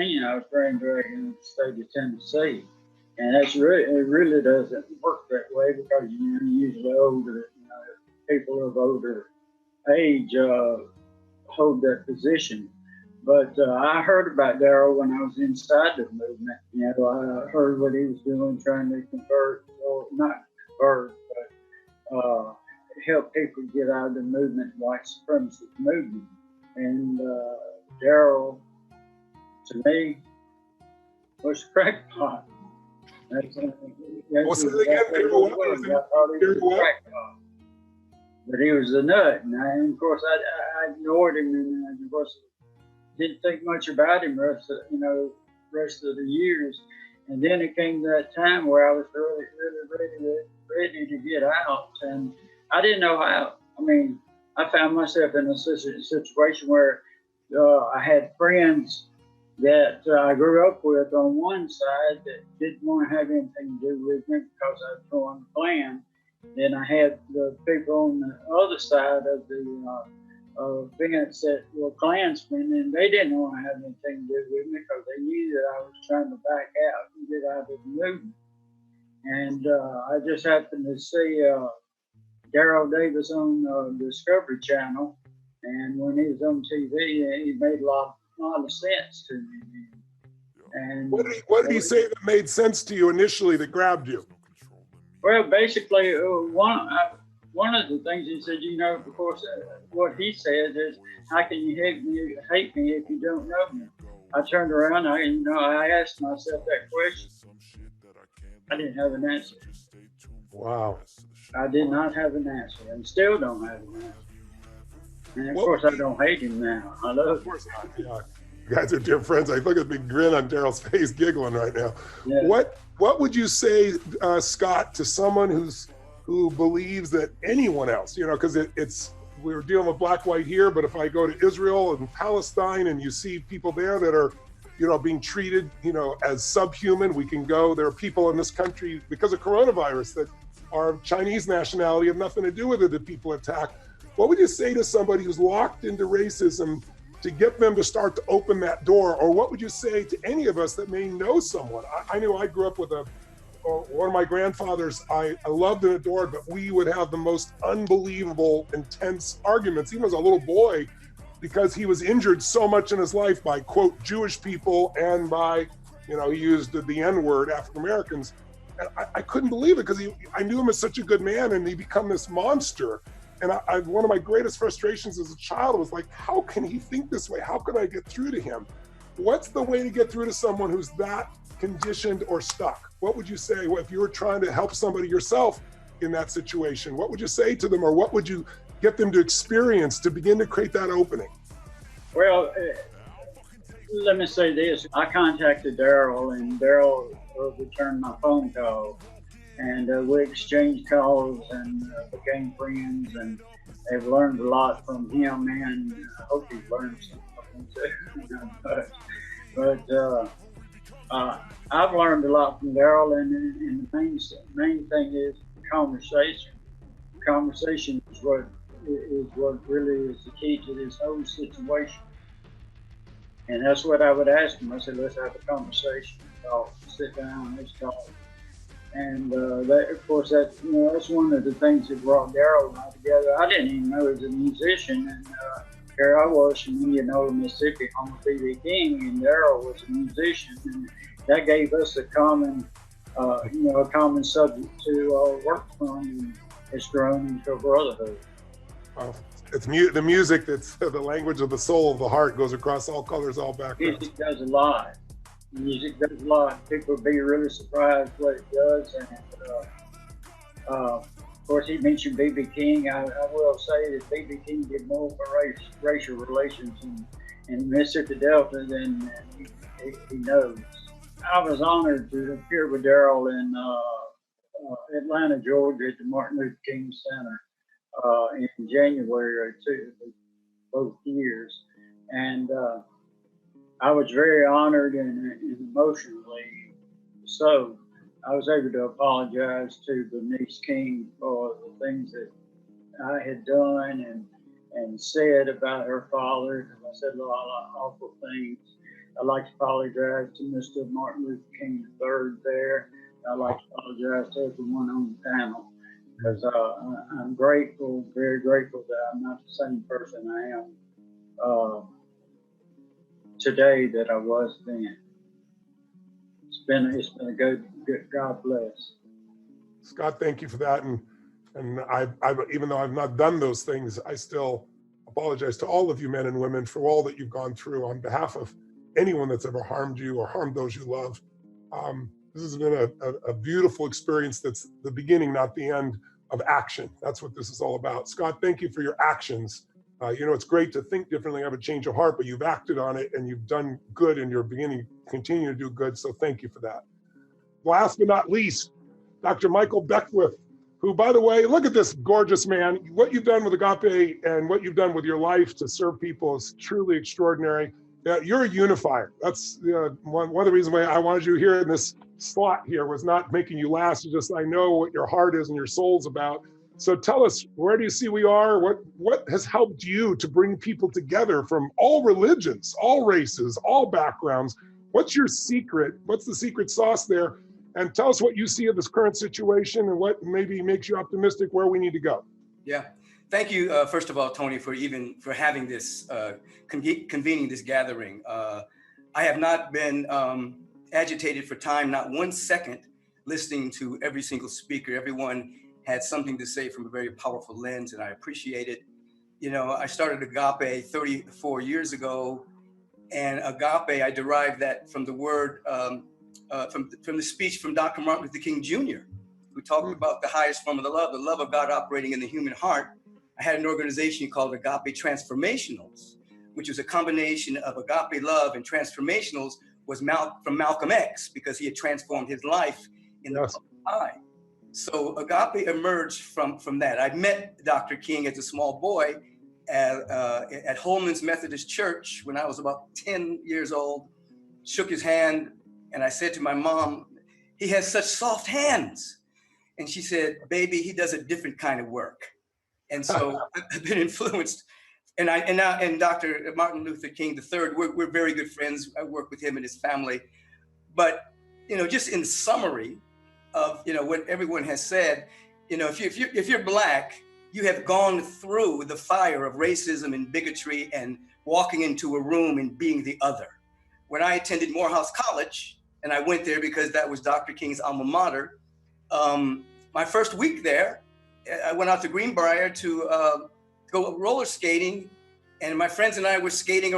I was granddragging in the state of Tennessee. And it really doesn't work that way because usually older, people of older age hold that position. But I heard about Darrell when I was inside the movement. I heard what he was doing, trying to convert, or not convert, but help people get out of the movement, white supremacist movement. And Darrell, to me, was crackpot. What's it again? I thought he was a crackpot. But he was a nut, and of course I ignored him, and of course didn't think much about him rest of the years. And then it came to that time where I was really ready to get out, and I didn't know how. I mean, I found myself in a situation where I had friends that I grew up with on one side that didn't want to have anything to do with me because I was joined the Klan. Then I had the people on the other side of the fence that were Klansmen, and they didn't want to have anything to do with me because they knew that I was trying to back out and get out of the movement. And I just happened to see Darrell Davis on Discovery Channel, and when he was on TV, he made a lot of sense to me. And what did he say that made sense to you initially that grabbed you? Well, basically, one of the things he said, of course, what he said is, how can you hate me if you don't know me? I turned around, I asked myself that question. I didn't have an answer. Wow. I did not have an answer, and still don't have an answer. And of course, I don't hate him now. I love him. Of course not. Yeah. You guys are dear friends. I look at the big grin on Darrell's face, giggling right now. Yeah. What would you say, Scott, to someone who believes that anyone else, because we're dealing with black, white here, but if I go to Israel and Palestine and you see people there that are, being treated, as subhuman, we can go. There are people in this country because of coronavirus that are Chinese nationality, have nothing to do with it, that people attack. What would you say to somebody who's locked into racism to get them to start to open that door? Or what would you say to any of us that may know someone? I knew I grew up with one of my grandfathers I loved and adored, but we would have the most unbelievable, intense arguments, even as a little boy, because he was injured so much in his life by, quote, Jewish people and by, he used the N-word, African Americans. And I couldn't believe it because I knew him as such a good man, and he become this monster. And one of my greatest frustrations as a child was like, how can he think this way? How can I get through to him? What's the way to get through to someone who's that conditioned or stuck? What would you say if you were trying to help somebody yourself in that situation? What would you say to them, or what would you get them to experience to begin to create that opening? Well, let me say this. I contacted Darrell, and Darrell returned my phone call. And we exchanged calls and became friends, and I've learned a lot from him, and I hope he's learned something too. but I've learned a lot from Darrell, and the main thing is conversation. Conversation is what really is the key to this whole situation. And that's what I would ask him. I said, let's have a conversation, talk, sit down, let's talk. And of course, that's one of the things that brought Darrell and I together. I didn't even know he was a musician, and here I was from Mississippi, home of B.B. King, and Darrell was a musician, and that gave us a common subject to work from, and it's grown into a brotherhood. It's the music that's the language of the soul, of the heart, goes across all colors, all backgrounds. Music does a lot. Music does a lot. People would be really surprised what it does. And of course, he mentioned B.B. King. I will say that B.B. King did more for racial relations in Mississippi Delta than he knows. I was honored to appear with Darrell in Atlanta, Georgia, at the Martin Luther King Center in January of both years, and I was very honored and emotionally so. I was able to apologize to Bernice King for the things that I had done and said about her father. I said a lot of awful things. I'd like to apologize to Mr. Martin Luther King III there. I'd like to apologize to everyone on the panel, because I'm grateful, very grateful that I'm not the same person I am today that I was then. It's been a good God bless. Scott, thank you for that. And I've even though I've not done those things, I still apologize to all of you men and women for all that you've gone through on behalf of anyone that's ever harmed you or harmed those you love. This has been a beautiful experience that's the beginning, not the end of action. That's what this is all about. Scott, thank you for your actions. It's great to think differently, have a change of heart, but you've acted on it and you've done good and you're beginning to continue to do good. So thank you for that. Last but not least, Dr. Michael Beckwith, who, by the way, look at this gorgeous man. What you've done with Agape and what you've done with your life to serve people is truly extraordinary. You're a unifier. That's one of the reasons why I wanted you here in this slot here was not making you last. It's just I know what your heart is and your soul's about. So tell us, where do you see we are? What has helped you to bring people together from all religions, all races, all backgrounds? What's your secret? What's the secret sauce there? And tell us what you see of this current situation and what maybe makes you optimistic where we need to go. Yeah. Thank you, first of all, Tony, for having this, convening this gathering. I have not been agitated for time, not 1 second, listening to every single speaker. Everyone had something to say from a very powerful lens, and I appreciate it. I started Agape 34 years ago, and Agape, I derived that from the word, from the speech from Dr. Martin Luther King Jr., who talked about the highest form of the love of God operating in the human heart. I had an organization called Agape Transformationals, which was a combination of agape love and transformationals was from Malcolm X, because he had transformed his life in the public eye. So Agape emerged from that. I met Dr. King as a small boy at Holman's Methodist Church when I was about 10 years old, shook his hand, and I said to my mom, he has such soft hands. And she said, baby, he does a different kind of work. And so I've been influenced. And Dr. Martin Luther King III, we're very good friends. I work with him and his family. But, just in summary of, what everyone has said, if you're Black, you have gone through the fire of racism and bigotry and walking into a room and being the other. When I attended Morehouse College, and I went there because that was Dr. King's alma mater, my first week there, I went out to Greenbrier to go roller skating, and my friends and I were skating